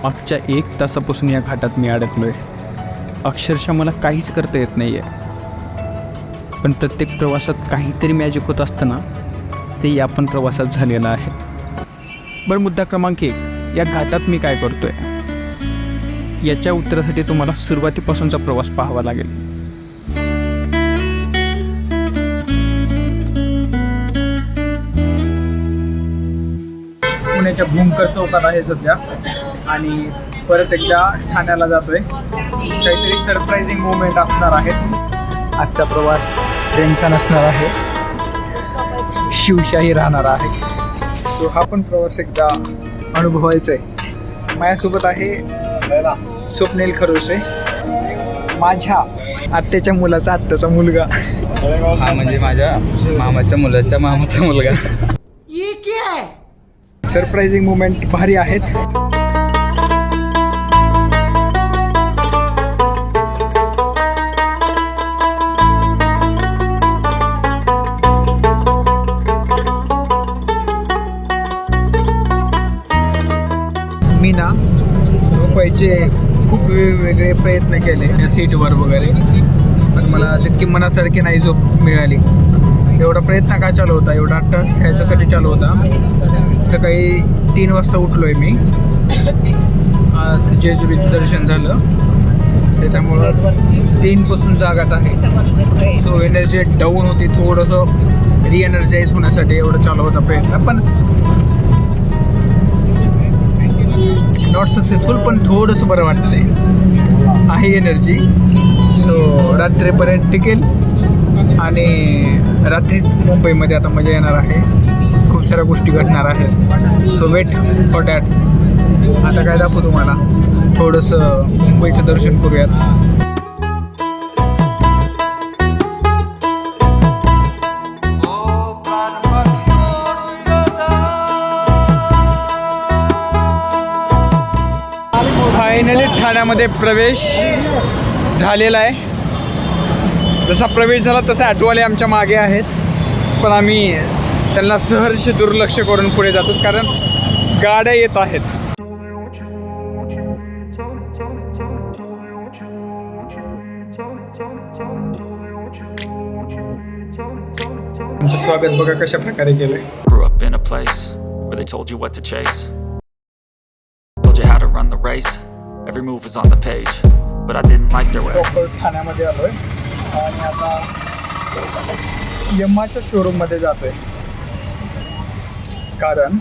मागच्या 1 तासापासून या घाटात मी अडकलो आहे. अक्षरशः मला काहीच करता येत नाही आहे. पण प्रत्येक प्रवासात काहीतरी मॅजिक होत असताना ते या पण प्रवासात झालेलं आहे. बरं, मुद्दा क्रमांक 1, या घाटात मी काय करतो आहे याच्या उत्तरासाठी तुम्हाला सुरुवातीपासूनचा प्रवास पाहावा लागेल. पुण्याच्या भूमकर चौकात आहे सध्या आणि परत एकदा ठाण्याला जातोय. काहीतरी सरप्राइझिंग मोमेंट असणार आहे. आजचा प्रवास ट्रेनचा नसणार आहे, शिवशाही राहणार आहे. सो हा पण प्रवास एकदा अनुभवायचा आहे. माझ्यासोबत आहे स्वप्नील खरोसे, माझ्या आत्याच्या मुलाचा आत्याचा मुलगा. हा म्हणजे माझ्या मामाच्या मुलाचा मामाचा मुलगा. सरप्राइझिंग मोमेंट भारी आहेत. मी ना झोपायचे खूप वेगवेगळे प्रयत्न केले या सीटवर वगैरे, पण मला तितकी मनासारखी नाही झोप मिळाली. एवढा प्रयत्न का चालू होता, एवढा तास ह्याच्यासाठी चालू होता. सकाळी 3 वाजता उठलो आहे मी. आज जेजुरीचं दर्शन झालं, त्याच्यामुळं 3 पासून जागाच आहे. सो एनर्जी डाऊन होती, थोडंसं रिएनर्जाईज होण्यासाठी एवढं चालू होता प्रयत्न, पण नॉट सक्सेसफुल. पण थोडंसं बरं वाटतंय, आहे एनर्जी. सो रात्रीपर्यंत टिकेल आणि रात्रीच मुंबईमध्ये आता मजा येणार आहे. खूप साऱ्या गोष्टी घडणार आहेत. So wait for that. आता काय दाखवू तुम्हाला, थोडंसं मुंबईचं दर्शन करूयात. फायनली ठाण्यामध्ये प्रवेश झालेला आहे. जसा प्रवेश झाला तसे ऑटोवाले आमच्या मागे आहेत, पण आम्ही त्यांना सहर्ष दुर्लक्ष करून पुढे जातो कारण गाड्या येत आहेत. तुमचं स्वागत बघा कशा प्रकारे केलंय. Grew up in a place where they told you what to chase, told you how to run the race, every move was on the page, but I didn't like their way. Proper ठाण्यामध्ये आलोय आणि आता यमाच्या showroom मध्ये जातोय कारण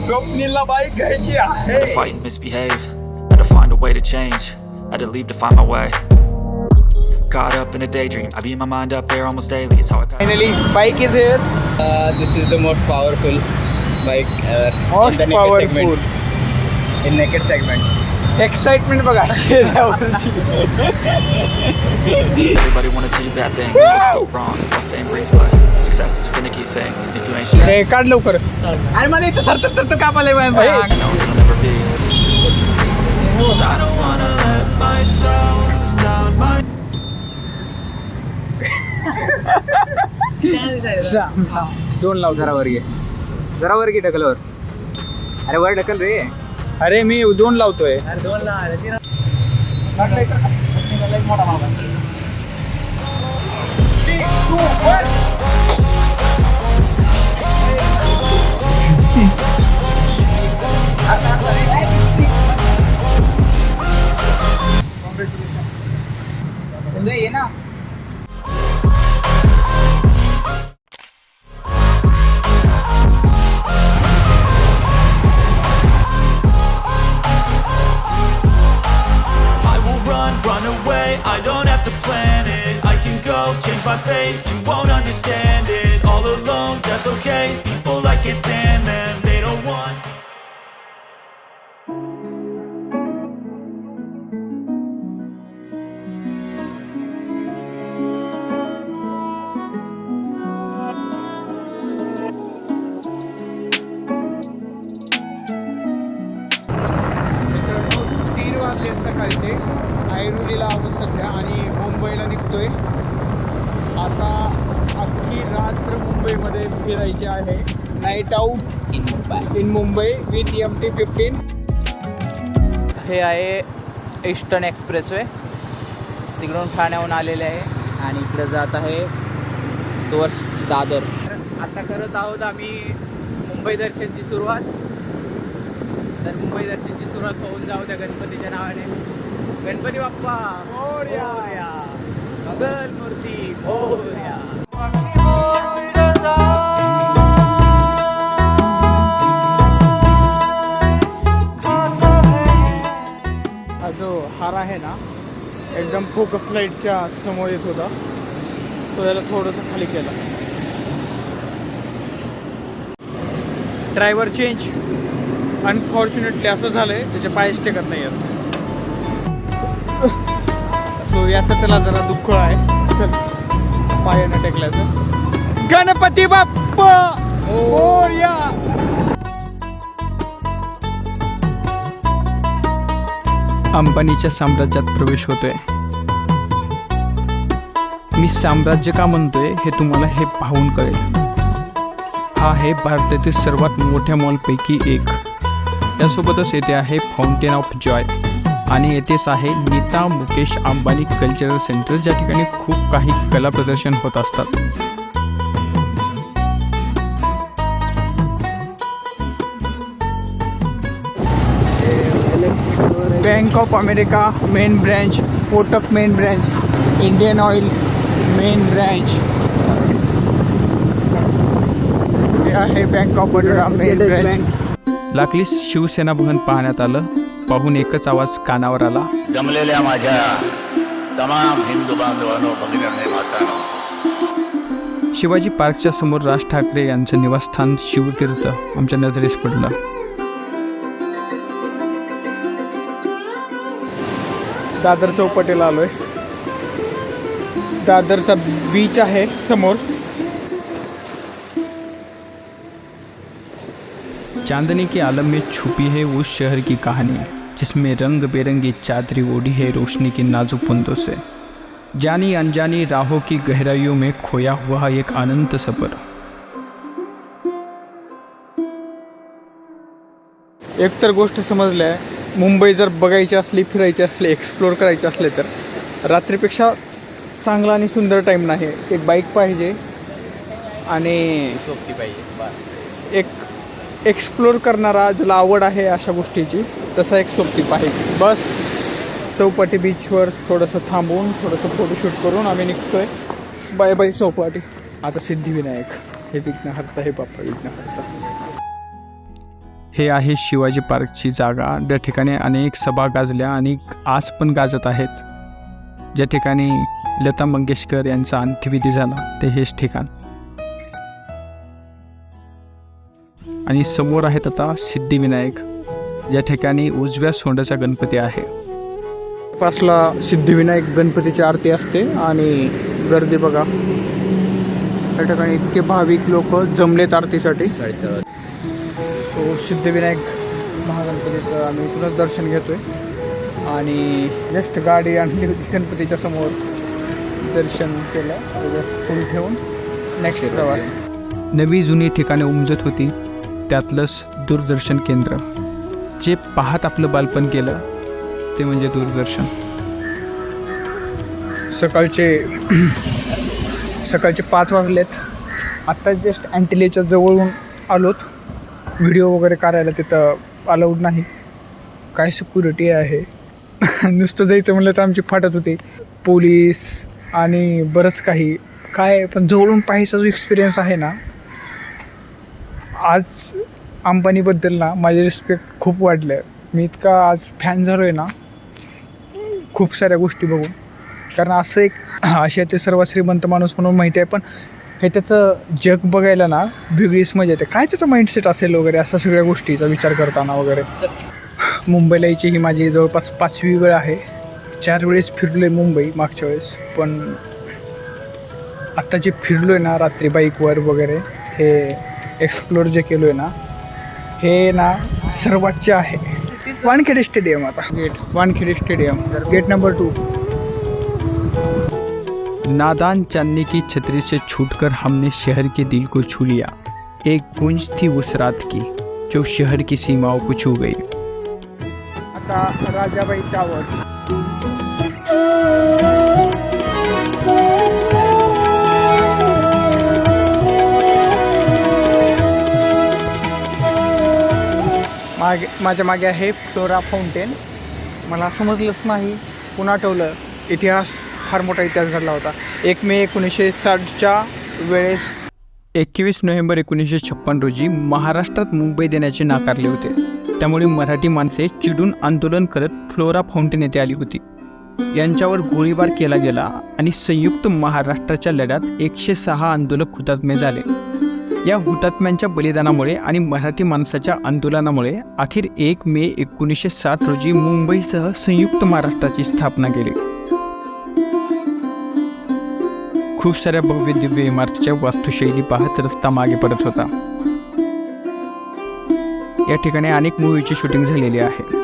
स्वप्नीलला bike घ्यायची आहे. Had to fight and misbehave, had to find a way to change, had to leave to find my way. Caught up in a daydream, I beat my mind up there almost daily. It's how I pass. Finally, bike is here. This is the most powerful bike ever. Most in the naked powerful. segment. In naked segment. Excitement बघा. Everybody wanna tell you bad things, what's go wrong, what fame brings, but success is a finicky thing. If you ain't shit, हे काढ लवकर. अरे मला इथं तर कापायला you know it'll never be. I don't wanna let myself down my. दोन लाव जरा वर घे, जरा वर घे ढकलवर. अरे वर ढकल रे. अरे मी 2 लावतोय. ये ना. Run away, I don't have to plan it. I can go change my fate, you won't understand it. All alone, that's okay. People, I can't stand them, they don't want. सकाळचे ऐरोलीला आहोत सध्या आणि मुंबईला निघतोय. आता अख्खी रात्र मुंबईमध्ये फिरायची आहे. Night out in Mumbai with MT-15. हे आहे ईस्टर्न एक्सप्रेसवे. तिकडून ठाण्याहून आलेले आहे आणि इकडे जात आहे टुवर्ड्स दादर. आता करत आहोत आम्ही मुंबई दर्शनची सुरुवात. तर मुंबई दर्शनची सुरुवात होऊन जाऊ त्या गणपतीच्या नावाने. गणपती बाप्पा मोरया, मंगल मूर्ती मोरया. हा जो हार आहे ना एकदम फोकस लाईटच्या समोर येत होता, तो याला थोडंसं खाली केला. ड्रायव्हर चेंज अनफॉर्च्युनेटली असं झालंय, त्याचे पायच टेकत नाही आहेत. सो याचं त्याला जरा दुःख आहे. चल पायानं टेकल्याचं. गणपती बाप्पा मोरया. अंबानीच्या साम्राज्यात प्रवेश होतोय. मी साम्राज्य का म्हणतोय हे तुम्हाला हे पाहून कळेल. हा आहे भारतातील सर्वात मोठ्या मॉलपैकी एक. यासोबतच येथे आहे फाउंटेन ऑफ जॉय आणि येथेच आहे नीता मुकेश अंबानी कल्चरल सेंटर, ज्या ठिकाणी खूप काही कला प्रदर्शन होत असतात. Bank of America main branch, Kotak main branch, Indian Oil main branch. हे आहे bank of Baroda main branch. लाखलीस शिवसेना भवन पाहण्यात आलं. पाहून एकच आवाज कानावर आला. जमलेल्या माझ्या तमाम हिंदू बांधवांनो, भगिनींनो, मातांनो. शिवाजी पार्कच्या समोर राज ठाकरे यांचं निवासस्थान शिवतीर्थ आमच्या नजरेस पडलं. दादर चौपाटीला आलोय. दादरचा बीच आहे समोर. चांदनी के आलम में छुपी है उस शहर की कहानी जिसमें रंग बेरंगी चादरी ओढ़ी है रोशनी की नाजुक बूंदों से. जानी अनजानी राहों की गहराइयों में खोया हुआ एक अनंत सफर. एक तर गोष्ट समजल्या, मुंबई जर बघायची असली, फिरायची असली, एक्सप्लोर करायची असले तर रात्रीपेक्षा चांगला आणि सुंदर टाईम नाही. एक बाईक पाहिजे आणि सोबती पाहिजे. एक एक्सप्लोर करणारा, ज्याला आवड आहे अशा गोष्टीची, तसा एक सोबती पाहिजे. बस चौपाटी बीचवर थोडंसं थांबून थोडंसं फोटोशूट करून आम्ही निघतोय. Bye bye Chowpatty. आता सिद्धिविनायक हे विघ्नहर्ता, हे बाप्पा विघ्नहर्ता. हे आहे शिवाजी पार्कची जागा, ज्या ठिकाणी अनेक सभा गाजल्या आणि आज पण गाजत आहेत. ज्या ठिकाणी लता मंगेशकर यांचा अंत्यविधी झाला ते हेच ठिकाण. आणि समोर आहेत आता सिद्धिविनायक, ज्या ठिकाणी उजव्या सोंडाचा गणपती आहे. पासला सिद्धिविनायक गणपतीची आरती असते आणि गर्दी बघा. त्या ठिकाणी इतके भाविक लोक जमलेत आरतीसाठी. सो सिद्धिविनायक महागणपतीचं आम्ही इथूनच दर्शन घेतोय आणि जस्ट गाडी आणली होती गणपतीच्या समोर, दर्शन केलं. जस्ट फुल ठेवून नेक्स्ट प्रवास. नवी जुनी ठिकाणे उमजत होती, त्यातलंच दूरदर्शन केंद्र. जे पाहत आपलं बालपण केलं ते म्हणजे दूरदर्शन. सकाळचे 5 वाजलेत. आत्ता जस्ट अँटिलेच्या जवळून आलोत. व्हिडिओ वगैरे करायला तिथं अलाउड नाही, काय सिक्युरिटी आहे. नुसतं जायचं म्हणलं तर आमची फाटत होती, पोलीस आणि बरंच काही काय. पण जवळून पाहायचा जो एक्सपिरियन्स आहे ना, आज अंबानीबद्दल ना माझे रिस्पेक्ट खूप वाढलं. मी इतका आज फॅन झालो आहे ना खूप साऱ्या गोष्टी बघून. कारण असं एक आशियातील सर्वात श्रीमंत माणूस म्हणून माहिती आहे, पण हे त्याचं जग बघायला ना वेगळीच मजा येते. काय त्याचं माइंडसेट असेल वगैरे, अशा सगळ्या गोष्टीचा विचार करताना वगैरे. मुंबईला यायची ही माझी जवळपास 5वी वेळ आहे. 4 वेळेस फिरलो आहे मुंबई मागच्या वेळेस. पण आत्ता जे फिरलो आहे ना रात्री बाईकवर वगैरे, हे एक्सप्लोर जे केलो आहे ना, हे ना सर्वातचे आहे. वानखेडे स्टेडियम. आता gate Wankhede stadium, gate number 2. नादान चांदनी की छतरी से छूटकर हमने शहर के दिल को छू लिया. एक गूंज थी उस रात की जो शहर की सीमाओं को छू गई. आता राजाबाई टावर. माझ्या मागे आहे फ्लोरा फाउंटेन. मला समजलंच नाही, पुन्हा आठवलं इतिहास, फार मोठा इतिहास घडला होता. 1 मे 1960च्या वेळेस 21 नोव्हेंबर 1956 रोजी महाराष्ट्रात मुंबई देण्याचे नाकारले होते. त्यामुळे मराठी माणसे चिडून आंदोलन करत फ्लोरा फाउंटेन येथे आली होती. यांच्यावर गोळीबार केला गेला आणि संयुक्त महाराष्ट्राच्या लढ्यात 106 आंदोलक हुतात्मे झाले. या हुतात्म्यांच्या बलिदानामुळे आणि मराठी माणसाच्या आंदोलनामुळे अखेर 1 मे 1960 रोजी मुंबईसह संयुक्त महाराष्ट्राची स्थापना केली. खूप साऱ्या भव्य दिव्य इमारतीच्या वास्तुशैली पाहत रस्ता मागे पडत होता. या ठिकाणी अनेक मूवीची शूटिंग झालेली आहे.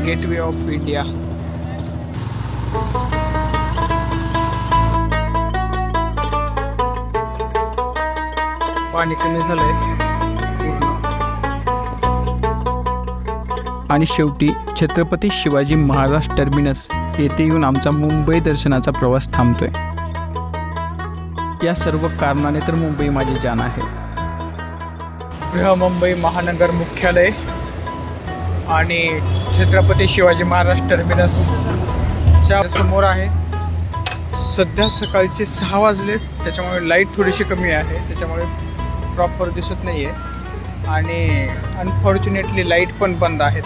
Gateway of India. पाणी कमी झालंय आणि शेवटी छत्रपती शिवाजी महाराज टर्मिनस येथे येऊन आमचा मुंबई दर्शनाचा प्रवास थांबतोय. या सर्व कारणाने तर मुंबई माझी जान आहे. मुंबई महानगर मुख्यालय आणि छत्रपती शिवाजी महाराज टर्मिनसच्या समोर आहे. सध्या सकाळचे 6 वाजले, त्याच्यामुळे लाईट थोडीशी कमी आहे, त्याच्यामुळे प्रॉपर दिसत नाही आहे आणि अनफॉर्च्युनेटली लाईट पण बंद आहेत.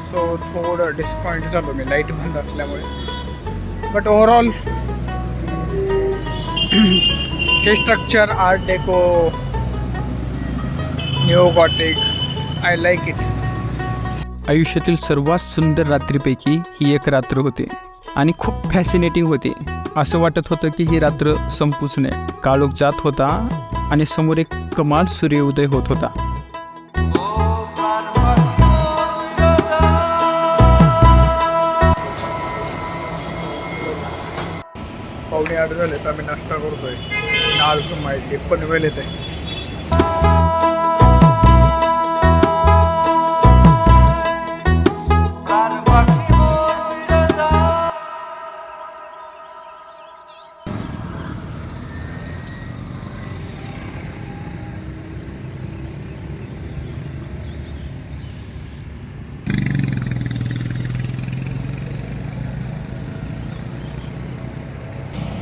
सो थोडं डिस्पॉइंट झालो मी लाईट बंद असल्यामुळे. बट ओव्हरऑल हे structure art deco, new gothic, I like it. आयुष्यातील सर्वात सुंदर रात्रीपैकी ही एक रात्र होती आणि खूप फॅसिनेटिंग होती. असं वाटत होतं की ही रात्र संपूच नये. काळोख जात होता आणि समोर एक कमाल सूर्योदय होत होता. पावणे 8 झाले तर आम्ही नाश्ता करतोय. नाळ माहिती पण वेळ येते.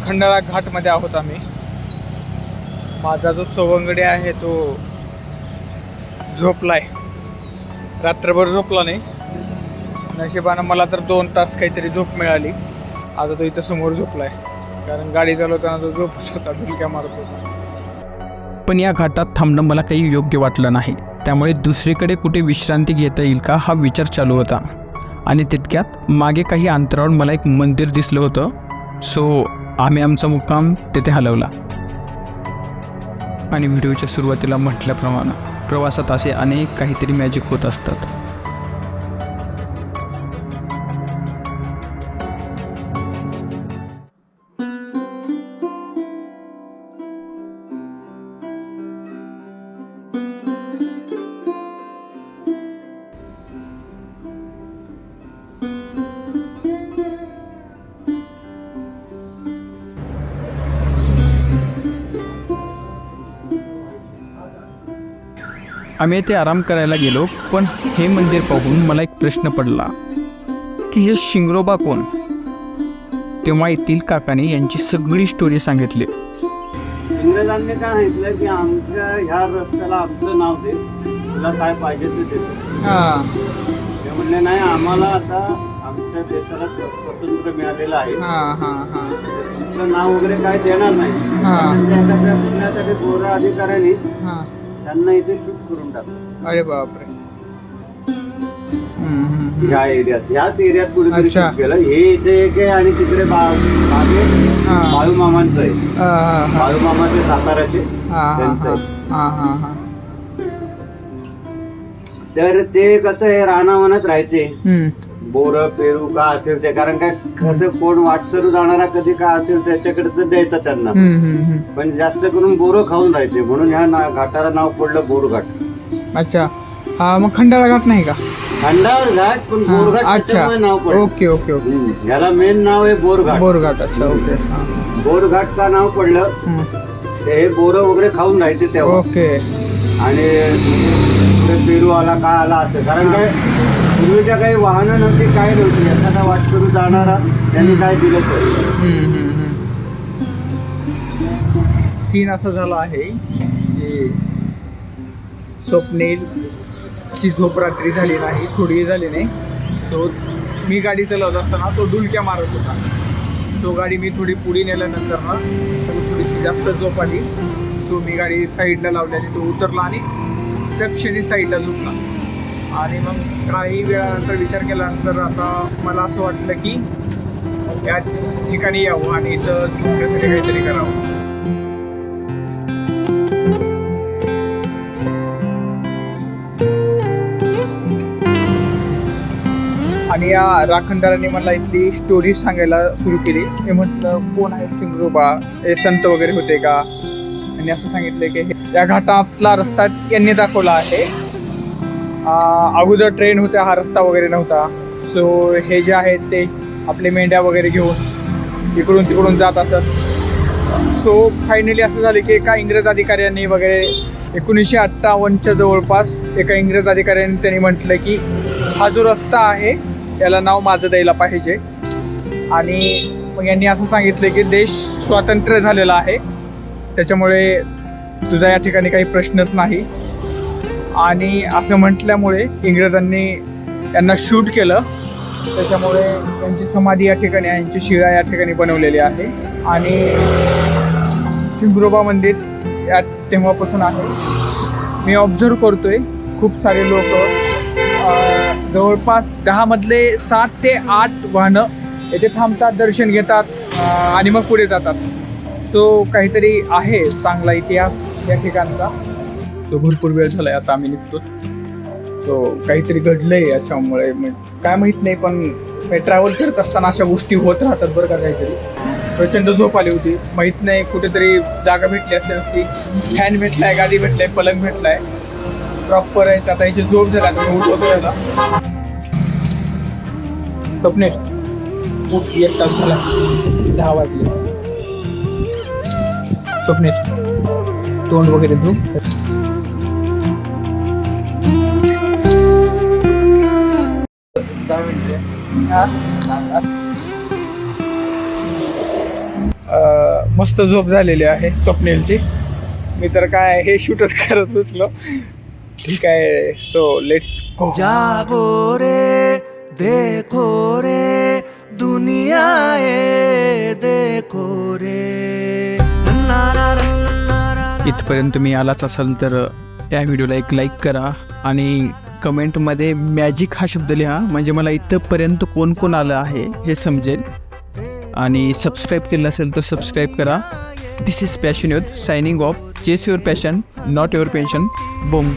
खंडाळा घाटमध्ये आहोत आम्ही. माझा जो सवंगडी आहे तो झोपलाय, रात्रभर झोपला नाही. नशिबानं मला तर 2 तास काहीतरी झोप मिळाली. आता तो इथं समोर झोपलाय, कारण गाडी चालवताना तो झोपत होता, ढुलक्या मारत होता. पण या घाटात थांबणं मला काही योग्य वाटलं नाही. त्यामुळे दुसरीकडे कुठे विश्रांती घेता येईल का हा विचार चालू होता. आणि तितक्यात मागे काही अंतरावर मला एक मंदिर दिसलं होतं. सो आम्ही आमचा मुक्काम तेथे हलवला. आणि व्हिडिओच्या सुरुवातीला म्हटल्याप्रमाणे प्रवासात असे अनेक काहीतरी मॅजिक होत असतात. आम्ही येथे आराम करायला गेलो. पण हे मंदिर पाहून मला एक प्रश्न पडला की हे शिंगरोबा कोण. तेव्हा येथील काकाने यांची सगळी स्टोरी सांगितली. इंग्रजांनी काय सांगितलं की आमच्या ह्या रस्त्याला आमचं नाव दे, तुला काय पाहिजे ते देतो. ते म्हणले नाही, आम्हाला आता आमच्या देशाला स्वातंत्र्य मिळालेलं आहे, तुमचं नाव वगैरे काय देणार नाही. त्या पुण्यासाठी गोरा अधिकाऱ्यांनी त्यांना इथे शूट करून टाकलं. अरे बापरे. ह्या एरियात ह्याच एरियात कुठेतरी अच्छा. शूट केलं. हे इथे एक आहे आणि तिकडे मागे बाळूमामांचं आहे. बाळूमामाचे साताराचे त्यांचं आहे. तर ते कसं आहे रानावनात राहायचे. बोर पेरू का असेल ते, कारण काय कसं कोण वाटसरू जाणारा कधी काय असेल त्याच्याकडे तर द्यायचं त्यांना. पण जास्त करून बोरं खाऊन राहायचे म्हणून ह्या घाटाला नाव पडलं बोरघाट. अच्छा. हा, मग खंडाळा घाट नाही का? खंडाळा घाट पण बोरघाट अच्छा. त्याच्यामुळे नाव पडलं. Okay okay okay. याला मेन नाव आहे बोरघाट. बोरघाट. अच्छा. ओके. बोरघाट का नाव पडलं ते हे बोरं वगैरे खाऊन राहायचे तेव्हा. ओके. आणि ते पेरू आला काय आला असं, कारण काय पूर्वीच्या काही वाहनं नव्हती काय नव्हती. एखादा वाटकरू जाणारा त्यांनी काय दिलं तर. सीन असं झालं आहे की स्वप्नीलची झोप रात्री झाली नाही, थोडीही झाली नाही. सो मी गाडी चालवत असताना तो डुलक्या मारत होता. सो गाडी मी थोडी पुढे नेल्यानंतर ना थोडीशी जास्त झोप आली. सो मी गाडी साईडला लावल्याने तो उतरला आणि त्या क्षणी साईडला झोपला. आणि मग काही वेळानंतर विचार केल्यानंतर आता मला असं वाटलं की या ठिकाणी यावं आणि इथं झोपण्यासाठी काहीतरी करावं. आणि या राखणदारांनी मला इथली स्टोरी सांगायला सुरू केली. मी म्हटलं कोण आहे सिंगरोबा, हे संत वगैरे होते का? आणि असं सांगितलं की या घाटातला रस्ता यांनी दाखवला आहे. अगोदर ट्रेन होत्या, हा रस्ता वगैरे नव्हता. सो हे जे आहेत ते आपले मेंढ्या वगैरे घेऊन इकडून तिकडून जात असत. सो फायनली असं झालं की एका इंग्रज अधिकाऱ्यांनी वगैरे 1958च्या जवळपास एका इंग्रज अधिकाऱ्यांनी त्यांनी म्हटलं की हा जो रस्ता आहे याला नाव माझं द्यायला पाहिजे. आणि मग यांनी असं सांगितलं की देश स्वातंत्र्य झालेला आहे, त्याच्यामुळे तुझा या ठिकाणी काही प्रश्नच नाही. आणि असं म्हटल्यामुळे इंग्रजांनी यांना शूट केलं. त्याच्यामुळे त्यांची समाधी या ठिकाणी आहे, यांची शिळा या ठिकाणी बनवलेली आहे. आणि सिंगरोबा मंदिर या तेव्हापासून आहे. मी ऑब्झर्व करतोय खूप सारे लोक जवळपास 10 मधले 7 ते 8 वाहनं येथे थांबतात, दर्शन घेतात आणि मग पुढे जातात. सो काहीतरी आहे चांगला इतिहास या ठिकाणचा. सो भरपूर वेळ झाला आहे, आता आम्ही निघतो. सो काहीतरी घडलं आहे याच्यामुळे काय माहीत नाही, पण ट्रॅव्हल करत असताना अशा गोष्टी होत राहतात बरं का. काहीतरी प्रचंड झोप आली होती, माहीत नाही कुठेतरी जागा भेटली असेल की फॅन भेटला आहे, गादी भेटला आहे, पलंग भेटला आहे, प्रॉपर आहे. आता याची झोप झाला तर उठवतो याला. स्वप्ने उठ, 1 तास झाला, 10 वाजले. स्वप्ने तोंड वगैरे धू. मस्त झोप झालेली आहे स्वप्नीलची. मी तर काय हे शूटच करत बसलो. ठीक आहे. So let's go. जागो रे देखो रे दुनिया ये देखो रे. इथपर्यंत तुम्ही आलाच असाल तर या व्हिडिओला एक लाईक करा आणि कमेंटमध्ये मॅजिक हा शब्द लिहा, म्हणजे मला इथंपर्यंत कोण कोण आलं आहे हे समजेल. आणि सबस्क्राईब केलं असेल तर सबस्क्राईब करा. This is passion youth signing off. Chase your passion, not your pension. Boom.